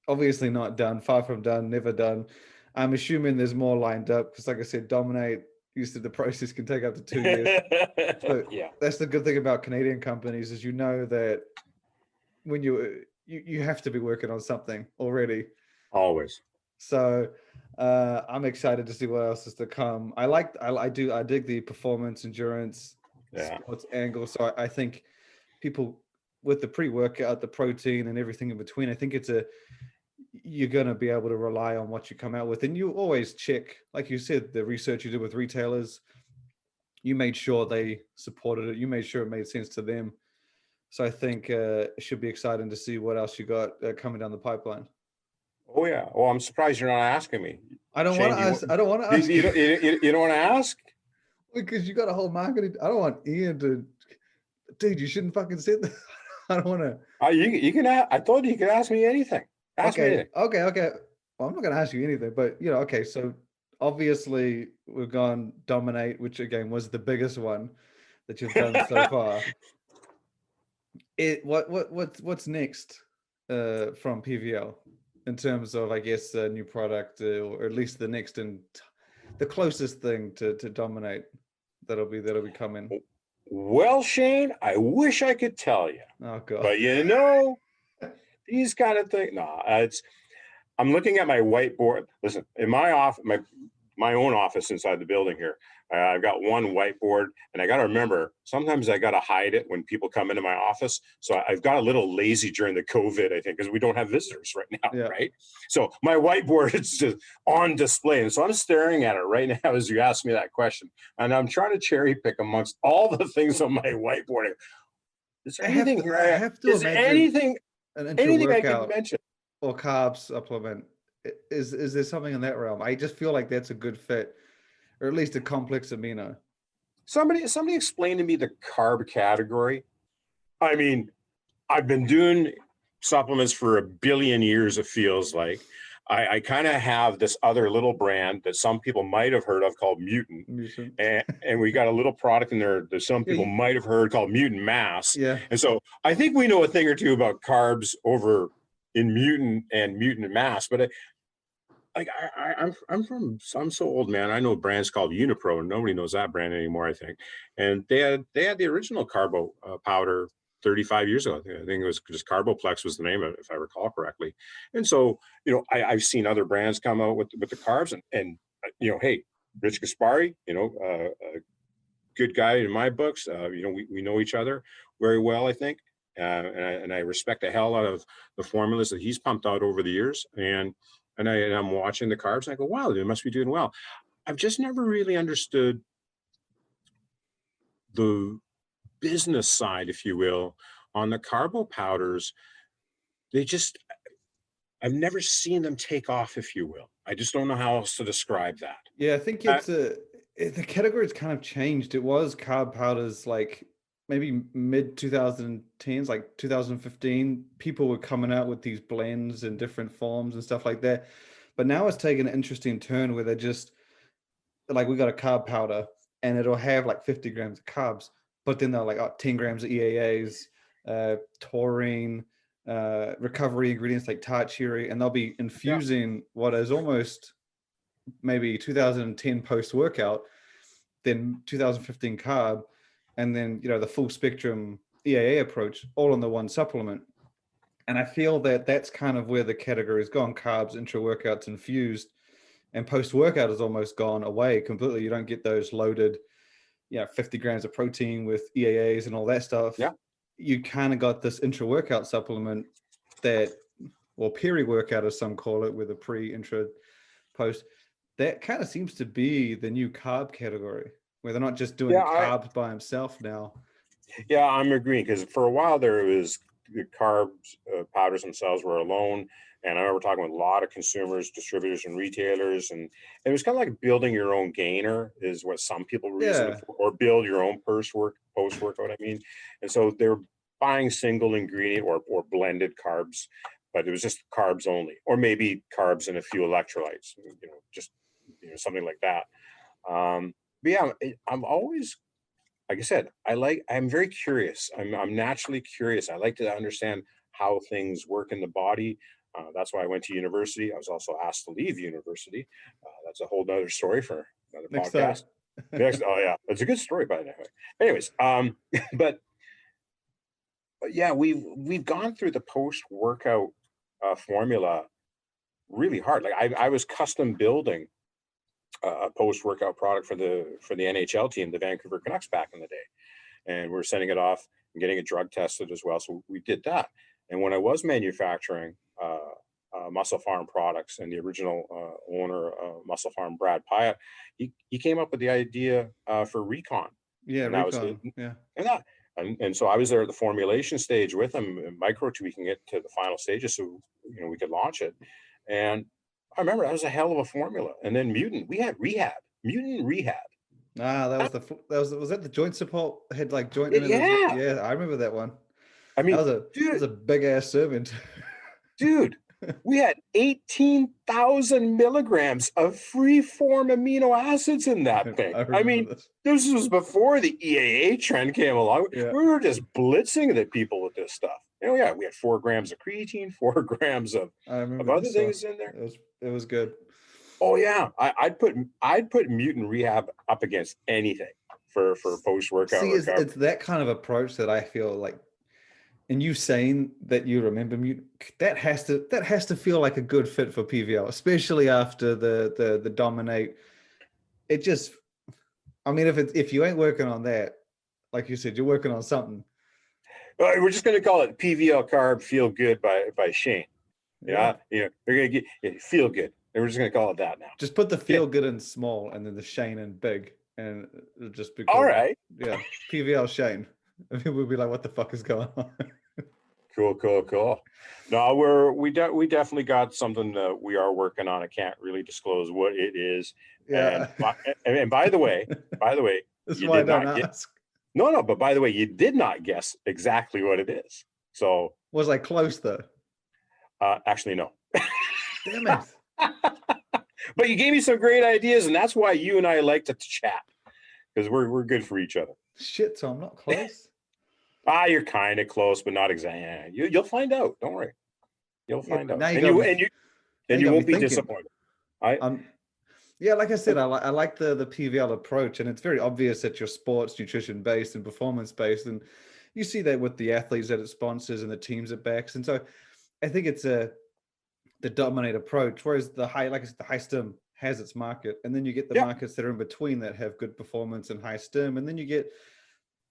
obviously not done, far from done, never done. I'm assuming there's more lined up because, like I said, DOMIN8, used to the process can take up to 2 years. So yeah, that's the good thing about Canadian companies is that when you have to be working on something already. Always. So I'm excited to see what else is to come. I dig the performance, endurance, sports angle. So I think people with the pre-workout, the protein and everything in between, I think you're going to be able to rely on what you come out with. And you always check, like you said, the research you did with retailers, you made sure they supported it. You made sure it made sense to them. So I think it should be exciting to see what else you got coming down the pipeline. Oh yeah. Well, I'm surprised you're not asking me. I don't want to ask. I don't want to ask. You don't want to ask? Because you got a whole marketing. I don't want Ian to. Dude, you shouldn't fucking say that. I don't want to. You can. I told you could ask me anything. Ask me anything. Okay. Well, I'm not gonna ask you anything, but okay. So obviously we've gone DOMIN8, which again was the biggest one that you've done so far. What's next from PVL in terms of, I guess, a new product, or at least the next and the closest thing to DOMIN8 that'll be coming? Well, Shane, I wish I could tell you. Oh God! But you know, these kind of things. No, I'm looking at my whiteboard. Listen, in my office, my own office inside the building here, I've got one whiteboard, and I got to remember, sometimes I got to hide it when people come into my office. So I've got a little lazy during the COVID, I think, because we don't have visitors right now, right? So my whiteboard is just on display. And so I'm staring at it right now as you ask me that question. And I'm trying to cherry pick amongst all the things on my whiteboard. Is there anything here? I have to is imagine anything I can workout mention? Or carb supplement. Is there something in that realm? I just feel like that's a good fit, or at least a complex amino. Somebody explain to me the carb category. I mean, I've been doing supplements for a billion years, it feels like. I kind of have this other little brand that some people might have heard of called Mutant. And we got a little product in there that some people might have heard called Mutant Mass. And so I think we know a thing or two about carbs over in Mutant and Mutant Mass, but I'm so old, man. I know brands called Unipro, and nobody knows that brand anymore, I think. And they had the original carbo powder 35 years ago. I think it was just Carboplex was the name of it, if I recall correctly. And so, you know, I've seen other brands come out with the carbs, and you know, hey, Rich Gaspari, you know, a good guy in my books. You know, we know each other very well, I think, and I respect the hell out of the formulas that he's pumped out over the years. And I'm watching the carbs, and I go, wow, they must be doing well. I've just never really understood the business side, if you will, on the carbo powders. I've never seen them take off, if you will. I just don't know how else to describe that. Yeah, I think the category's kind of changed. It was carb powders like maybe mid 2010s, like 2015. People were coming out with these blends in different forms and stuff like that. But now it's taken an interesting turn where they're just like, we got a carb powder and it'll have like 50 grams of carbs, but then they're like 10 grams of EAAs, taurine, recovery ingredients like tart cherry, and they'll be infusing what is almost maybe 2010 post-workout, then 2015 carb, and then, you know, the full spectrum EAA approach all in the one supplement. And I feel that that's kind of where the category has gone. Carbs, intra-workouts infused, and post-workout has almost gone away completely. You don't get those loaded, 50 grams of protein with EAAs and all that stuff. Yeah. You kind of got this intra-workout supplement that, or peri-workout as some call it, with a pre, intra, post. That kind of seems to be the new carb category, where they're not just doing carbs by himself now. Yeah, I'm agreeing, because for a while there was the carbs powders themselves were alone. And I remember talking with a lot of consumers, distributors, and retailers, and it was kind of like building your own gainer is what some people were using it for, or build your own post-workout, I mean. And so they were buying single ingredient or blended carbs, but it was just carbs only, or maybe carbs and a few electrolytes, just something like that. But yeah, I'm always, like I said, I'm very curious. I'm naturally curious. I like to understand how things work in the body. That's why I went to university. I was also asked to leave university. That's a whole nother story for another podcast. Oh yeah, it's a good story, by the way. Anyways, but yeah, we've gone through the post-workout formula really hard. Like I was custom building a post-workout product for the NHL team, the Vancouver Canucks, back in the day, and we're sending it off and getting it drug tested as well. So we did that. And when I was manufacturing Muscle Farm products, and the original owner of Muscle Farm, Brad Pyatt, he came up with the idea for Recon. Yeah, and Recon. And so I was there at the formulation stage with him, micro tweaking it to the final stages so we could launch it. And I remember that was a hell of a formula. And then Mutant, we had Mutant Rehab. That was that the joint support had like joint in it? Yeah, I remember that one. I mean, that was a big ass servant. Dude, We had 18,000 milligrams of free-form amino acids in that thing. I mean, this was before the EAA trend came along. Yeah. We were just blitzing the people with this stuff. Oh yeah, we had 4 grams of creatine, 4 grams of other things in there. It was good. Oh yeah, I'd put mutant rehab up against anything for post-workout recovery. It's that kind of approach that I feel like, and you saying that you remember mutant, that has to feel like a good fit for PVL, especially after the DOMIN8. It just, I mean, if you ain't working on that, like you said, you're working on something. We're just going to call it PVL Carb Feel Good by Shane. Yeah, they're going to get feel good. And we're just going to call it that now. Just put the feel good in small and then the Shane in big, and it'll just be cool. All right. Yeah, PVL Shane. I mean, we'll be like, what the fuck is going on? Cool. No, we definitely got something that we are working on. I can't really disclose what it is. Yeah. And by the way, that's why I don't ask. No, but by the way, you did not guess exactly what it is. So was I close though? Actually, no. Damn it. But you gave me some great ideas, and that's why you and I like to chat, because we're good for each other. Shit, so I'm not close. You're kind of close, but not exactly. You'll find out. Don't worry. You'll find out, and you won't be disappointed. Yeah, like I said, I like the PVL approach, and it's very obvious that you're sports nutrition based and performance based, and you see that with the athletes that it sponsors and the teams it backs, and so I think it's the DOMIN8 approach, whereas the high stim has its market, and then you get the markets that are in between that have good performance and high stim, and then you get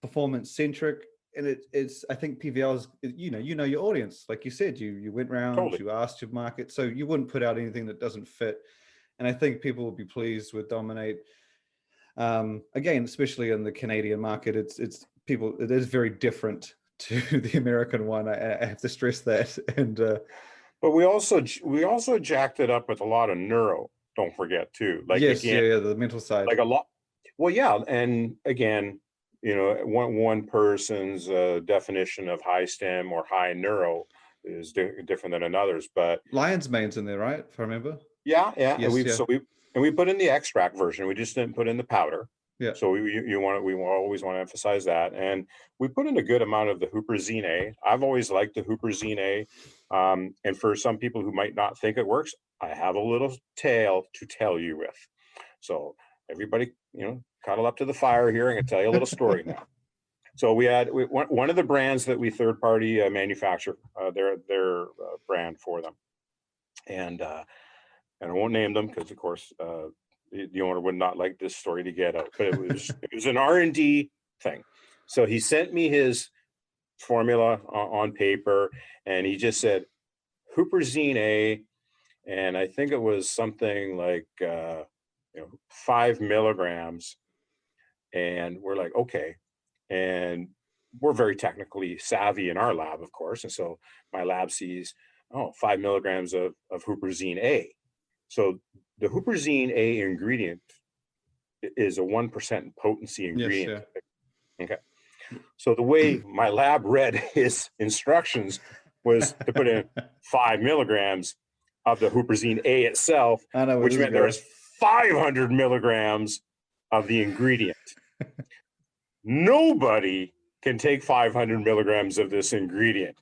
performance centric. And it's I think PVL's, you know your audience, like you said, you went round, you asked your market, so you wouldn't put out anything that doesn't fit. And I think people will be pleased with DOMIN8. Again, especially in the Canadian market, it is very different to the American one. I have to stress that. And but we also jacked it up with a lot of neuro. Don't forget too. Like the mental side. Like a lot. Well, yeah, and again, one person's definition of high stem or high neuro is different than another's. But lion's mane's in there, right? If I remember. Yeah. Yes, and we put in the extract version. We just didn't put in the powder. Yeah. So we always want to emphasize that, and we put in a good amount of the huperzine A. I've always liked the huperzine A, and for some people who might not think it works, I have a little tale to tell you with. So everybody, cuddle up to the fire here. I'm going to tell you a little story now. So we had one of the brands that we third party manufacture their brand for them, and I won't name them because of course the owner would not like this story to get out, but it was an R&D thing. So he sent me his formula on paper, and he just said huperzine A, and I think it was something like 5 milligrams. And we're like, okay. And we're very technically savvy in our lab, of course. And so my lab sees, 5 milligrams of huperzine A. So the huperzine A ingredient is a 1% potency ingredient. Yes, yeah. Okay. So the way my lab read his instructions was to put in 5 milligrams of the huperzine A itself, which meant there was 500 milligrams of the ingredient. Nobody can take 500 milligrams of this ingredient.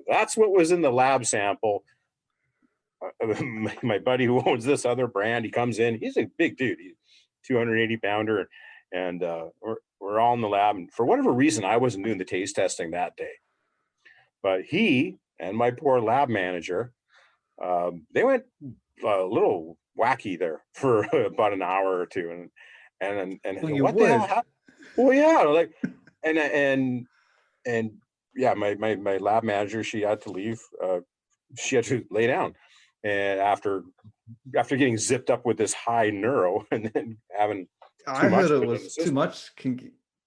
That's what was in the lab sample. My buddy who owns this other brand, he comes in, he's a big dude, he's 280 pounder, and we're all in the lab, and for whatever reason I wasn't doing the taste testing that day, but he and my poor lab manager, they went a little wacky there for about an hour or two, and what the hell happened? Well, yeah, like and yeah, my lab manager, she had to leave, she had to lay down. And after getting zipped up with this high neuro and then having I heard it was too much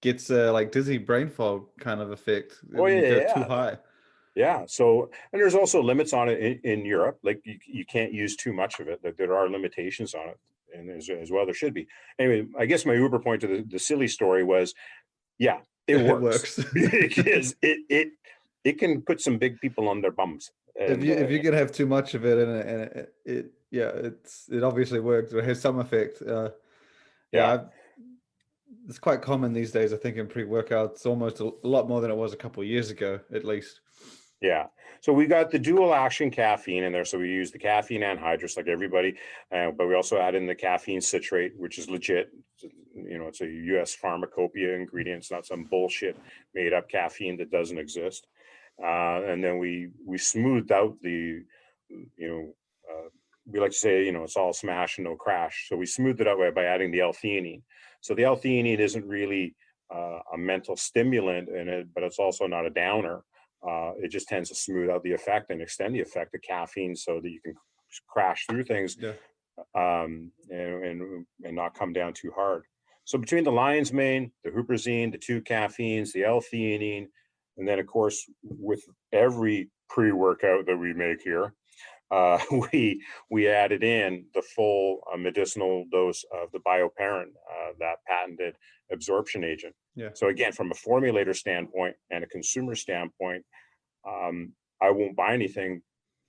gets like dizzy brain fog kind of effect. Oh yeah, too high. Yeah. So, and there's also limits on it in Europe. Like you can't use too much of it. That there are limitations on it, and as well there should be. Anyway, I guess my Uber point to the silly story was, yeah, it works. Because it can put some big people on their bums. if you can have too much of it, and it obviously works. It has some effect. It's quite common these days, I think, in pre-workouts, almost a lot more than it was a couple of years ago, at least. Yeah. So we got the dual action caffeine in there. So we use the caffeine anhydrous like everybody, but we also add in the caffeine citrate, which is legit. It's a U.S. pharmacopoeia ingredient. It's not some bullshit made up caffeine that doesn't exist. And then we smoothed out the, we like to say, it's all smash and no crash. So we smoothed it out by adding the L-theanine. So the L-theanine isn't really a mental stimulant in it, but it's also not a downer. It just tends to smooth out the effect and extend the effect of caffeine so that you can crash through things and not come down too hard. So between the lion's mane, the huperzine, the 2 caffeines, the L-theanine, and then of course with every pre-workout that we make here, we added in the full medicinal dose of the bioperine, that patented absorption agent. Yeah. So again, from a formulator standpoint and a consumer standpoint, I won't buy anything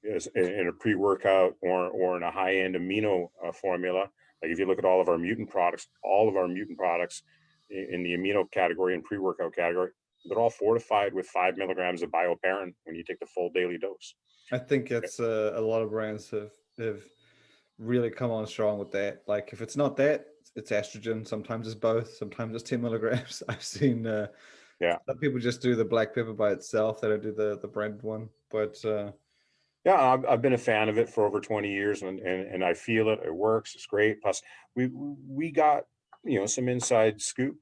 in a pre-workout or in a high-end amino formula. Like if you look at all of our mutant products in the amino category and pre-workout category, they're all fortified with 5 milligrams of bioperine when you take the full daily dose. I think it's a lot of brands have really come on strong with that. Like if it's not that, it's estrogen. Sometimes it's both. Sometimes it's 10 milligrams. I've seen some people just do the black pepper by itself. They don't do the branded one. But I've been a fan of it for over 20 years, and I feel it. It works. It's great. Plus, we got some inside scoop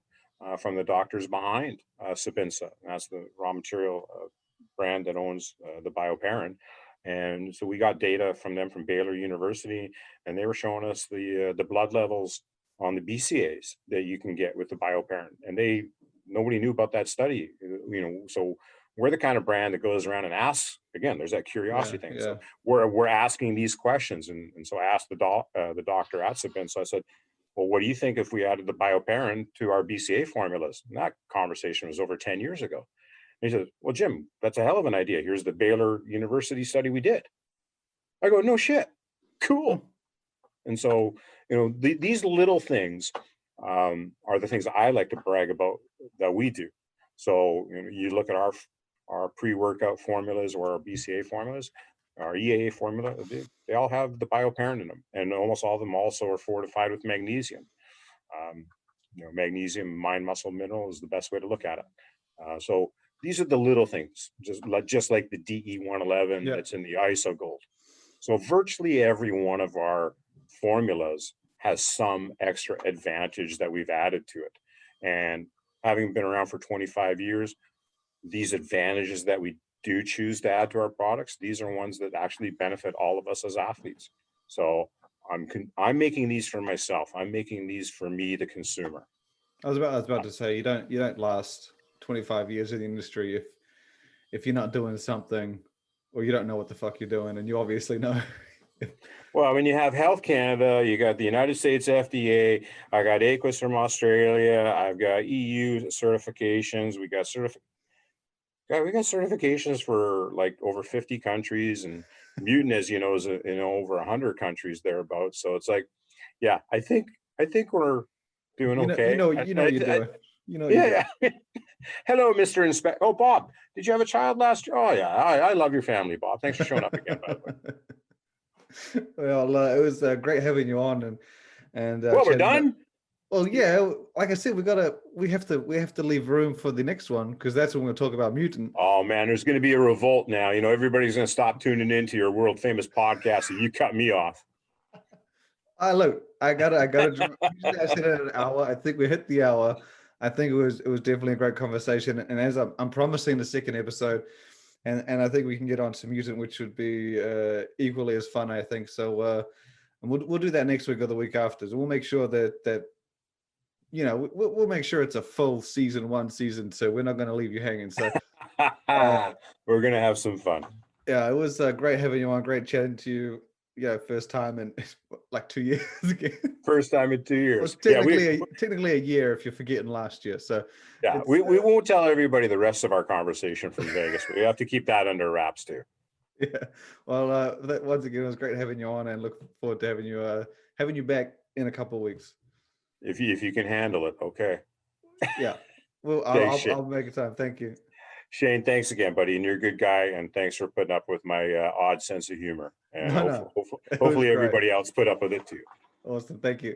from the doctors behind Sabinsa. That's the raw material brand that owns the bioperine. And so we got data from them from Baylor University, and they were showing us the blood levels on the BCAAs that you can get with the bioperine. And nobody knew about that study, so we're the kind of brand that goes around and asks, again, there's that curiosity thing. So we're asking these questions. And so I asked the doctor at Sabinsa, I said, well, what do you think if we added the bioperine to our BCA formulas? And that conversation was over 10 years ago. And he said, well, Jim, that's a hell of an idea. Here's the Baylor University study we did. I go, no shit. Cool. And so, these little things are the things that I like to brag about that we do. So, you look at our pre-workout formulas or our BCA formulas, our EAA formula, they all have the bioperine in them. And almost all of them also are fortified with magnesium. Magnesium, mind muscle mineral is the best way to look at it. So these are the little things, just like the DE111 that's in the ISO Gold. So virtually every one of our formulas has some extra advantage that we've added to it. And having been around for 25 years, these advantages that we do choose to add to our products, these are ones that actually benefit all of us as athletes. So I'm making these for myself. I'm making these for me, the consumer. I was about to say, you don't last 25 years in the industry if you're not doing something, or you don't know what the fuck you're doing, and you obviously know. Well, when you have Health Canada, you got the United States FDA, I got AQUIS from Australia, I've got EU certifications, we got certifications for like over 50 countries, and Mutant, as you know, is in over 100 countries thereabouts. So it's like, yeah, I think we're doing okay. You're doing. Yeah. Hello, Mr. Inspector. Oh, Bob, did you have a child last year? Oh, yeah. I love your family, Bob. Thanks for showing up again, by the way. Well, it was great having you on, and well, we're done. Well, yeah, like I said, we have to leave room for the next one, because that's when we'll talk about Mutant. Oh man, there's going to be a revolt now. Everybody's going to stop tuning into your world famous podcast, and you cut me off. Look, I gotta. I said an hour. I think we hit the hour. I think it was definitely a great conversation. And as I'm promising the second episode, and I think we can get on to Mutant, which would be equally as fun, I think. So, and we'll do that next week or the week after. So we'll make sure that we'll make sure it's a full season 1, season 2. We're not going to leave you hanging. So we're going to have some fun. Yeah, it was great having you on. Great chatting to you. Yeah, first time in like 2 years again. First time in 2 years. Well, technically a year if you're forgetting last year. So yeah, we won't tell everybody the rest of our conversation from Vegas. We have to keep that under wraps too. Yeah. Well, once again, it was great having you on, and look forward to having you back in a couple of weeks. If you can handle it, okay. Yeah. Well, Thanks, I'll make a time. Thank you. Shane, thanks again, buddy, and you're a good guy, and thanks for putting up with my odd sense of humor. And No, it was hopefully great. everybody else put up with it too. Awesome. Thank you.